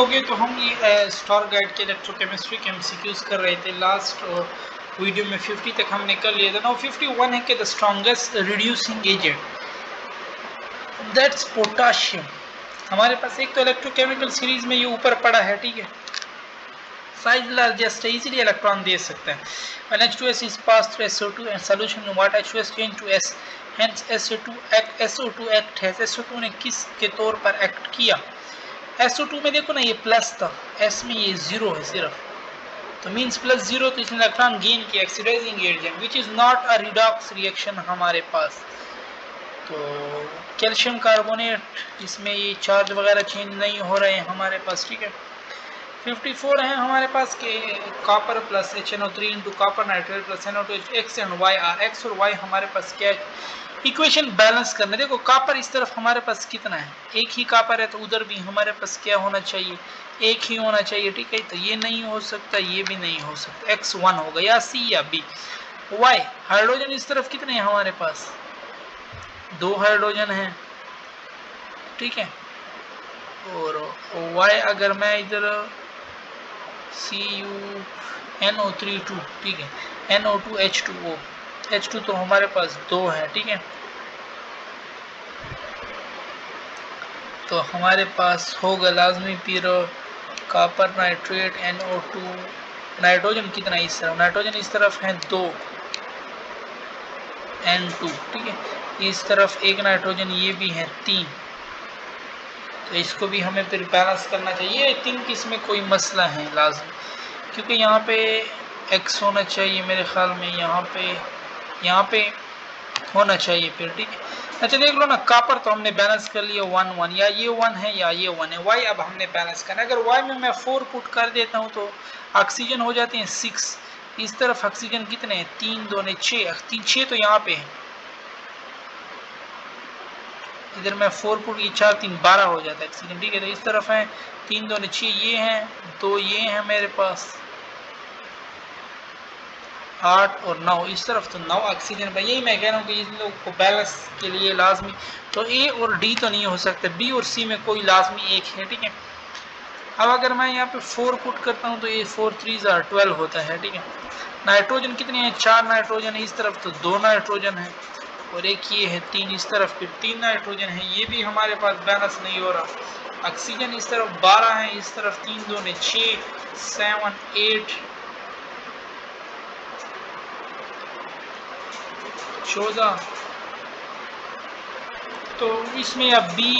Okay, तो हम ये स्टार गाइड के इलेक्ट्रोकेमिस्ट्री के एमसीक्यूज कर रहे थे। लास्ट वीडियो में 50 तक हमने कर लिया था। नाउ 51 है कि the strongest reducing agent that's potassium. हमारे पास एक तो इलेक्ट्रोकेमिकल सीरीज में ये ऊपर पड़ा है, ठीक है, साइज लार्जेस्ट है, इजीली इलेक्ट्रॉन दे सकता है। When H2S is passed through SO2 and solution in water, H2S change to S, hence SO2 act has, SO2 ने किस के तौर पर एक्ट किया? SO2 में देखो ना ये प्लस था, S में ये जीरो है सिर्फ, तो मींस प्लस जीरो, तो इसने इलेक्ट्रॉन गेन किया, oxidising agent which is not a redox reaction हमारे पास। तो कैल्शियम कार्बोनेट, इसमें ये चार्ज वगैरह चेंज नहीं हो रहे हैं हमारे पास, ठीक है। 54 है हमारे पास के copper plus HNO3 into copper nitrate plus NO2 x and y are, x और वाई हमारे पास क्या है, इक्वेशन बैलेंस करना। देखो कॉपर इस तरफ हमारे पास कितना है, एक ही कॉपर है, तो उधर भी हमारे पास क्या होना चाहिए, एक ही होना चाहिए, ठीक है। तो ये नहीं हो सकता, ये भी नहीं हो सकता, X1 होगा, या C या B। वाई हाइड्रोजन इस तरफ कितने हैं हमारे पास, 2 हाइड्रोजन हैं, ठीक है। और वाई अगर मैं इधर CuNO3 ठीक है, NO2 H2O, H2 तो हमारे पास 2 है, ठीक है। तो हमारे पास होगा लाजमी फिर कॉपर नाइट्रेट NO2, नाइट्रोजन कितना इस तरफ, नाइट्रोजन इस तरफ है 2 N2, ठीक है। इस तरफ एक नाइट्रोजन ये भी है 3, तो इसको भी हमें फिर बैलेंस करना चाहिए। आई थिंक इसमें कोई मसला है लाजमी, क्योंकि यहाँ पे X होना चाहिए मेरे ख्याल में, यहाँ पे होना चाहिए फिर, ठीक है। अच्छा देख लो ना, कॉपर तो हमने बैलेंस कर लिया 1 1, या ये 1 है या ये 1 है। वाई अब हमने बैलेंस करना, अगर वाई में मैं 4 पुट कर देता हूँ तो ऑक्सीजन हो जाते हैं 6, इस तरफ ऑक्सीजन कितने हैं, 3 2 6, 6 तो यहाँ पे है, इधर मैं 4 पुट, ये 4 3 12 हो जाता है ऑक्सीजन, ठीक है। तो इस तरफ है 3 2 6, ये हैं 2, ये हैं मेरे पास 8 और 9, इस तरफ तो 9 ऑक्सीजन पर। यही मैं कह रहा हूँ कि इन लोगों को बैलेंस के लिए लाजमी, तो ए और डी तो नहीं हो सकते, बी और सी में कोई लाजमी एक है, ठीक है। अब अगर मैं यहाँ पे 4 पुट करता हूँ तो ये 4 3 12 होता है, ठीक है। नाइट्रोजन कितने हैं, 4 नाइट्रोजन है, इस तरफ तो 2 नाइट्रोजन है, और एक ये है 3, इस तरफ फिर 3 नाइट्रोजन है, ये भी हमारे पास बैलेंस नहीं हो रहा। ऑक्सीजन इस तरफ 12 है, इस तरफ 3 2 6 7 8 14, तो इसमें अब बी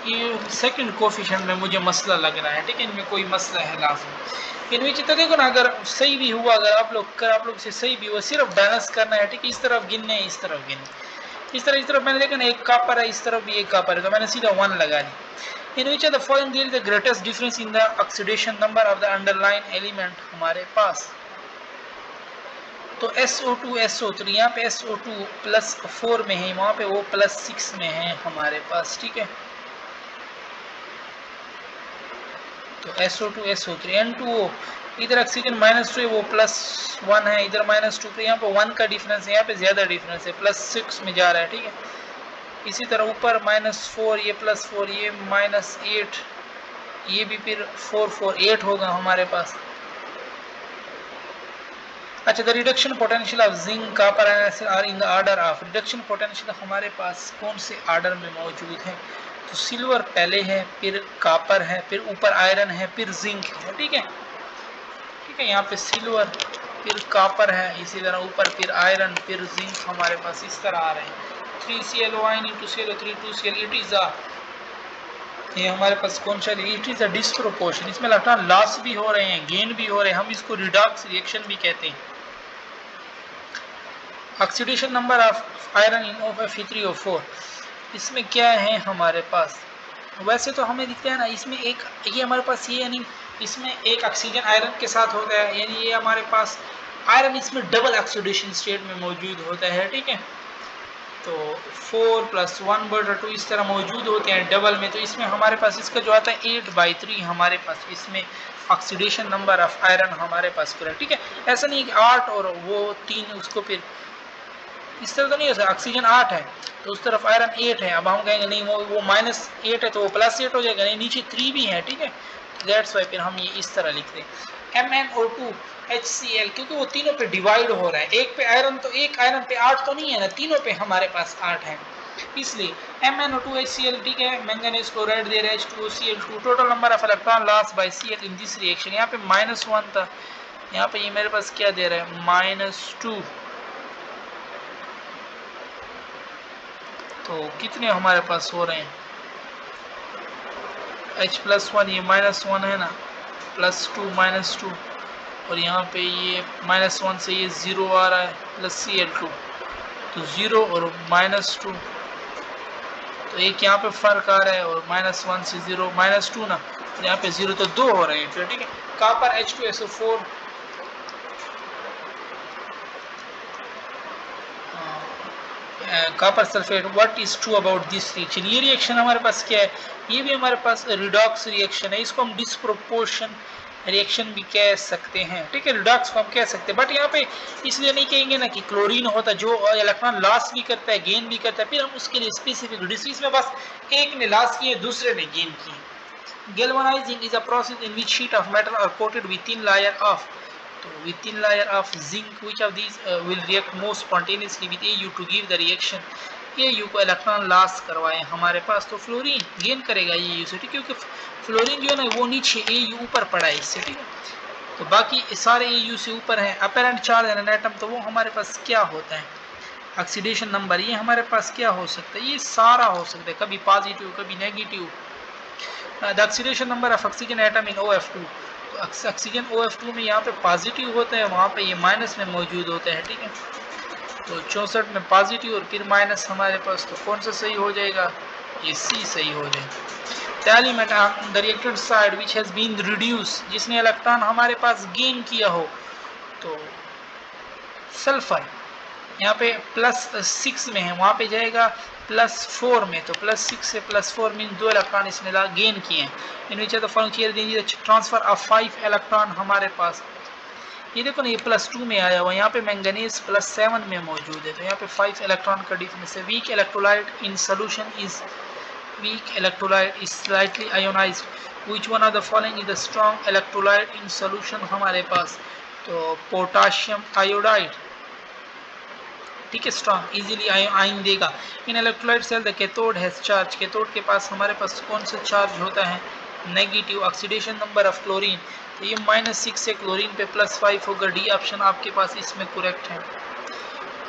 ये सेकंड कोफिशिएंट में मुझे मसला लग रहा है, ठीक है। इनमें कोई मसला है लाजमी, इनमें तो देखो ना, अगर सही भी हुआ, अगर आप लोग से सही भी हुआ, सिर्फ बैलेंस करना है, ठीक है। इस तरफ गिनने, इस तरफ गिनने, इस तरफ मैंने देखा ना, एक कॉपर है, इस तरफ भी एक कॉपर है, तो मैंने सीधा 1 लगा ली। In which of the following there is the greatest difference in the oxidation number of the underline element हमारे पास, तो SO2 SO3, यहाँ पे SO2 +4 में है, वहाँ पे वो +6 में है हमारे पास, ठीक है। तो SO2 SO3 N2O, इधर ऑक्सीजन -2 है, वो +1 है, इधर -2 पे, यहाँ पे 1 का डिफरेंस है, यहाँ पे ज्यादा डिफरेंस है, +6 में जा रहा है, ठीक है। इसी तरह ऊपर -4, ये +4, ये -8, ये भी फिर 4 4 8 होगा हमारे पास। अच्छा, the reduction potential of zinc copper are in the order of, reduction potential हमारे पास कौन से ऑर्डर में मौजूद है, तो सिल्वर पहले है, फिर कॉपर है, फिर ऊपर आयरन है, फिर जिंक है, ठीक है, ठीक है। यहाँ पे सिल्वर, फिर कॉपर है, इसी तरह ऊपर फिर आयरन, फिर जिंक हमारे पास इस तरह आ रहे हैं। 3Cl × ClO3 2Cl, it is a, ये हमारे पास कौन सा, इट इज अ डिस्प्रोपोर्शन, इसमें इलेक्ट्रॉन लॉस भी हो रहे हैं, गेन भी हो रहे हैं, हम इसको रिडॉक्स रिएक्शन भी कहते हैं। Oxidation number of iron in Fe3O4, इसमें क्या है हमारे पास, वैसे तो हमें दिखता है ना, इसमें एक ये हमारे पास ये, यानी इसमें एक ऑक्सीजन आयरन के साथ होता है, यानी ये हमारे पास आयरन इसमें डबल ऑक्सीडेशन स्टेट में मौजूद होता है, ठीक है। तो 4 + 1/2 इस तरह मौजूद होते हैं डबल में, तो इसमें हमारे पास इसका जो आता है 8/3 हमारे पास इसमें ऑक्सीडेशन नंबर ऑफ आयरन हमारे पास पूरा, ठीक है। ऐसा नहीं कि 8 और वो 3, उसको फिर इस तरह तो नहीं हो सकता, ऑक्सीजन 8 है तो उस तरफ आयरन 8 है, अब हम कहेंगे नहीं वो -8 है तो वो +8 हो जाएगा, नहीं नीचे 3 भी है, ठीक है। दैट्स वाई फिर हम ये इस तरह लिखते हैं MnO2HCl, क्योंकि वो तीनों पे डिवाइड हो रहा है। एक पे आयरन, तो एक आयरन पे 8 तो नहीं है ना, तीनों पे हमारे पास 8 है, इसलिए MnO2HCl, ठीक है। मैंगनीज क्लोराइड दे रहा है H2OCl2। Total number of electron loss by Cl in this reaction, यहाँ पे -1 था, यहाँ पे ये मेरे पास क्या दे रहा है -2। तो कितने हमारे पास हो रहे हैं H+1, ये -1 है ना, +2 -2, और यहाँ पे ये -1 से ये 0 आ रहा है, प्लस Cl2, तो 0 और -2, तो एक यहाँ पे फर्क आ रहा है, और -1 से 0 -2 ना, तो यहाँ पे 0 तो 2 हो रहे हैं फिर, ठीक है। Copper H2SO4, copper sulphate, what is true about this reaction. ये रिएक्शन हमारे पास क्या है, ये भी हमारे पास रिडॉक्स रिएक्शन है, इसको हम डिस्प्रोपोर्शन रिएक्शन भी कह सकते हैं, ठीक है। रिडॉक्स को हम कह सकते हैं, बट यहाँ पे इसलिए नहीं कहेंगे ना कि क्लोरीन होता है जो इलेक्ट्रॉन लॉस भी करता है, गेन भी करता है, फिर हम उसके लिए स्पेसिफिक डिस्क्रीज में बस एक ने लॉस किए दूसरे ने गेन किए। Galvanising is a process in which sheet of metal are coated with thin layer of, with thin layer of zinc, which of these will react most spontaneously with Au to give the reaction। Au को electron loss करवाए हमारे पास, तो fluorine gain करेगा Au से, ठीक है, क्योंकि फ्लोरीन जो है ना वो नीचे, Au ऊपर पड़ा है इससे, ठीक है। तो बाकी सारे Au से ऊपर है। अपेरेंट चार्ज एन एटम, तो वो हमारे पास क्या होता है, ऑक्सीडेशन नंबर, ये हमारे पास क्या हो सकता है, ये सारा हो सकता है, कभी पॉजिटिव कभी negative. The oxidation number of oxygen atom in OF2, तो ऑक्सीजन OF2 में यहाँ पे पॉजिटिव होता है, वहाँ पे ये माइनस में मौजूद होता है, ठीक है। तो 64 में पॉजिटिव और फिर माइनस हमारे पास, तो कौन सा सही हो जाएगा, ये सी सही हो जाएगा। The element on the reacted side which has been reduce, जिसने इलेक्ट्रॉन हमारे पास गेन किया हो, तो सल्फर यहाँ पे +6 में है, वहाँ पे जाएगा +4 में, तो +6 से +4 मीन 2 इलेक्ट्रॉन इसने गेन किए हैं। इन विच द फॉलोइंग थियरी देंगे ट्रांसफर ऑफ 5 इलेक्ट्रॉन हमारे पास, ये देखो ना, ये +2 में आया हुआ, यहाँ पे मैंगनीज +7 में मौजूद है, तो यहाँ पे 5 इलेक्ट्रॉन का डिफरेंस है। Weak electrolyte in solution is, weak electrolyte is slightly ionised, which one of the following is the strong electrolyte in solution हमारे पास, तो पोटाशियम आयोडाइड, ठीक है, स्ट्रॉन्ग इजीली आयन देगा। In electrolyte cell the cathode has charge, cathode के पास हमारे पास कौन सा चार्ज होता है, negative. Oxidation number of chlorine, तो ये -6 से क्लोरीन पे +5 होगा, डी ऑप्शन आपके पास इसमें करेक्ट है।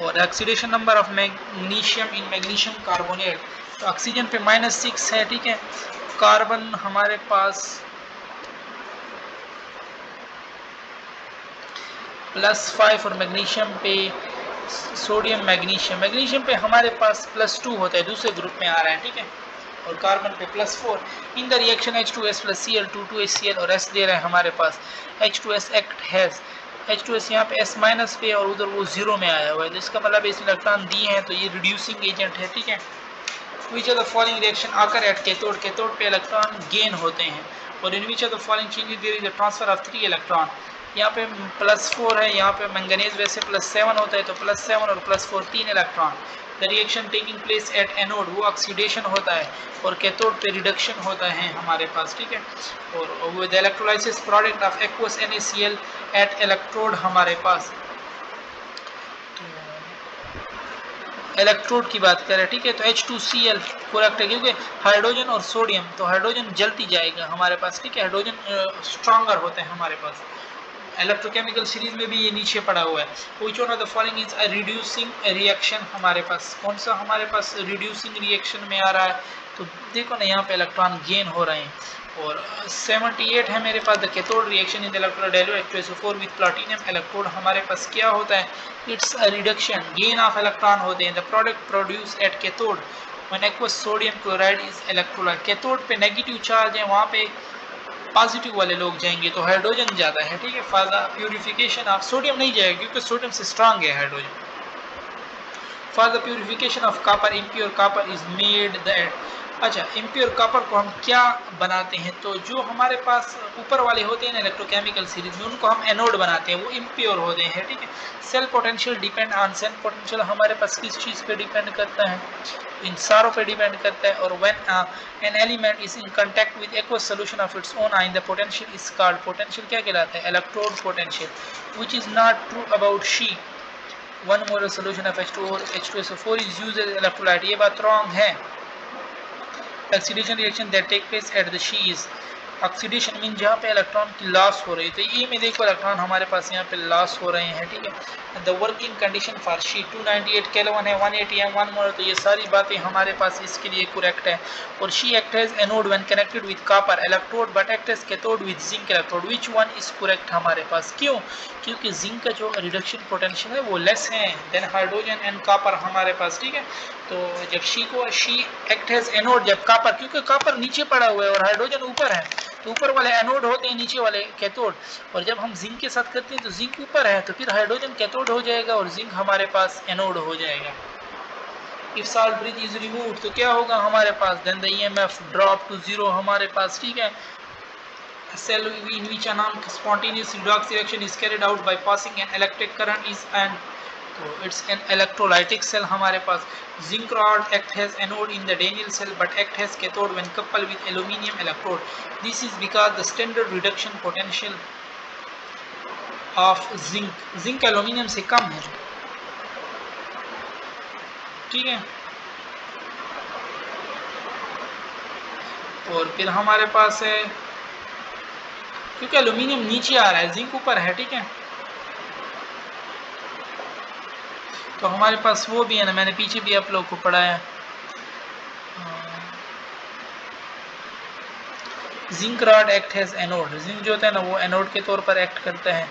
और oxidation number of magnesium in magnesium carbonate, तो ऑक्सीजन पे -6 है, ठीक है, कार्बन हमारे पास +5 और मैग्नीशियम पे सोडियम मैग्नीशियम, मैग्नीशियम पे हमारे पास +2 होता है, दूसरे ग्रुप में आ रहा है, ठीक है, और कार्बन पे +4। In the reaction H2S + Cl2 2HCl और S दे रहे हैं हमारे पास, H2S एक्ट हैज, H2S यहाँ पे S- पे और उधर वो 0 में आया हुआ है, तो इसका मतलब इस इलेक्ट्रॉन दिए हैं, तो ये रिड्यूसिंग एजेंट है, ठीक है। Which of the following reaction occur at cathode, cathode पे इलेक्ट्रॉन गेन होते हैं, और in which of the following changes there is a transfer of 3 electron, यहाँ पे +4 है, यहाँ पे मैंगनीज वैसे +7 होता है, तो +7 और +4 3 electron. The reaction taking place at anode, वो ऑक्सीडेशन होता है, और कैथोड पे रिडक्शन होता है हमारे पास, ठीक है। और with electrolysis product of aqueous NaCl at electrode हमारे पास, इलेक्ट्रोड की बात करें, ठीक है, तो H2Cl करेक्ट है, क्योंकि हाइड्रोजन और सोडियम, तो हाइड्रोजन जलती जाएगा हमारे पास, ठीक है, हाइड्रोजन स्ट्रॉन्गर होते हैं हमारे पास। इलेक्ट्रोकेमिकल सीरीज में भी ये नीचे पड़ा हुआ है। Which one of the following is a reducing reaction, हमारे पास कौन सा हमारे पास रिड्यूसिंग रिएक्शन में आ रहा है, तो देखो ना, यहाँ पे इलेक्ट्रॉन गेन हो रहे हैं। और 78 है मेरे पास, the cathode reaction in the electrode H2SO4 with platinum electrode, हमारे पास क्या होता है, it's a reduction, gain of electron होते हैं। The product produce at cathode when aqueous sodium chloride is electrolyte, cathode पे नेगेटिव चार्ज है, वहाँ पे पॉजिटिव वाले लोग जाएंगे, तो हाइड्रोजन ज़्यादा है, ठीक है। फायदा प्यूरिफिकेशन ऑफ सोडियम नहीं जाएगा, क्योंकि सोडियम से स्ट्रांग है hydrogen. For the purification of copper, impure copper is made that, अच्छा, इम्प्योर कॉपर को हम क्या बनाते हैं, तो जो हमारे पास ऊपर वाले होते हैं ना इलेक्ट्रोकेमिकल सीरीज में, उनको हम एनोड बनाते हैं, वो इम्प्योर होते हैं, ठीक है। Cell potential depend on cell potential हमारे पास किस चीज़ पे डिपेंड करता है, इन सारों पे डिपेंड करता है। और when an element is in contact with aqueous solution of its own ion the potential is called, potential क्या कहलाता है, electrode potential, which is not true about SHE, 1 molar solution of H2SO4 is used as electrolyte. ये बात wrong है। Oxidation reaction that take place at the SHE is, oxidation mean जहाँ पे electron की loss हो रही है, तो ये में देखो इलेक्ट्रॉन हमारे पास यहाँ पे लॉस हो रहे हैं, ठीक है। The working condition for she 298 kelvin है, 180 है, 1 मोलर, तो ये सारी बातें हमारे पास इसके लिए करेक्ट है। और SHE act as anode when connected with copper electrode but act as cathode with zinc electrode, which one is correct हमारे पास, क्यों, क्योंकि जिंक का जो रिडक्शन पोटेंशियल है वो लेस है देन हाइड्रोजन एंड कॉपर हमारे पास, ठीक है। तो जब शी एक्ट एज एनोड, जब कॉपर, क्योंकि कॉपर नीचे पड़ा हुआ है और हाइड्रोजन ऊपर है, तो ऊपर वाले एनोड होते हैं, नीचे वाले कैथोड। और जब हम जिंक के साथ करते हैं तो जिंक ऊपर है, तो फिर हाइड्रोजन कैथोड हो जाएगा और जिंक हमारे पास एनोड हो जाएगा। If salt bridge is removed तो क्या होगा हमारे पास, then the EMF drop to 0 हमारे पास, ठीक है। A cell in which a non-spontaneous redox reaction is carried out by passing an electric current is an, तो it's an electrolytic cell हमारे पास। Zinc rod act as anode in the Daniell cell but act as cathode when coupled with aluminium electrode. This is because the standard reduction potential of zinc aluminium से कम है, ठीक है। और फिर हमारे पास है, क्योंकि एल्यूमिनियम नीचे आ रहा है, जिंक ऊपर है, ठीक है। तो हमारे पास वो भी है ना, मैंने पीछे भी आप लोगों को पढ़ाया, zinc rod act as anode, zinc जो होता है ना वो एनोड के तौर पर एक्ट करता है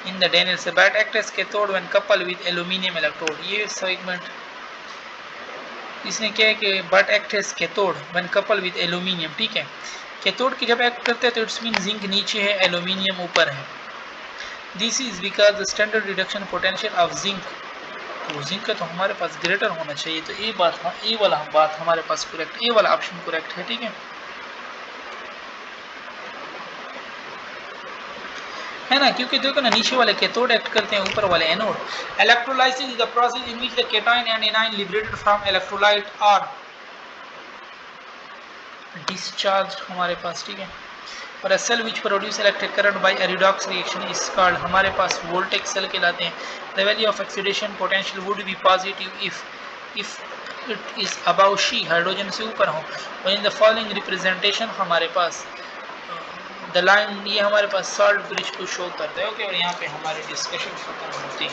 in the Daniel cell, but act as cathode when couple with aluminium electrode. ये सेगमेंट इसने क्या है कि but act as cathode when couple with aluminium, ठीक है। कैथोड की जब एक्ट करते हैं तो इट्स मीन जिंक नीचे है, एल्यूमिनियम ऊपर है। This is because the standard reduction potential of zinc, तो जिंक का तो हमारे पास ग्रेटर होना चाहिए, तो ये बात, ये वाला बात हमारे पास करेक्ट, ये वाला ऑप्शन करेक्ट है, ठीक है ना। क्योंकि देखो ना, नीचे वाले कैथोड एक्ट करते हैं, ऊपर वाले anode. Electrolysis is the process in which the cation and anion liberated from electrolyte are discharge हमारे पास, ठीक है। और a cell which produce electric current by a redox reaction is called, हमारे पास वोल्टेक सेल कहलाते हैं। The value of oxidation potential would be positive if it is above SHE, hydrogen से ऊपर हो। और इन द फॉलोइंग रिप्रेजेंटेशन हमारे पास the line, ये हमारे पास सॉल्ट ब्रिज को शो करता है, ओके। और यहाँ पे हमारी डिस्कशन खत्म होती है।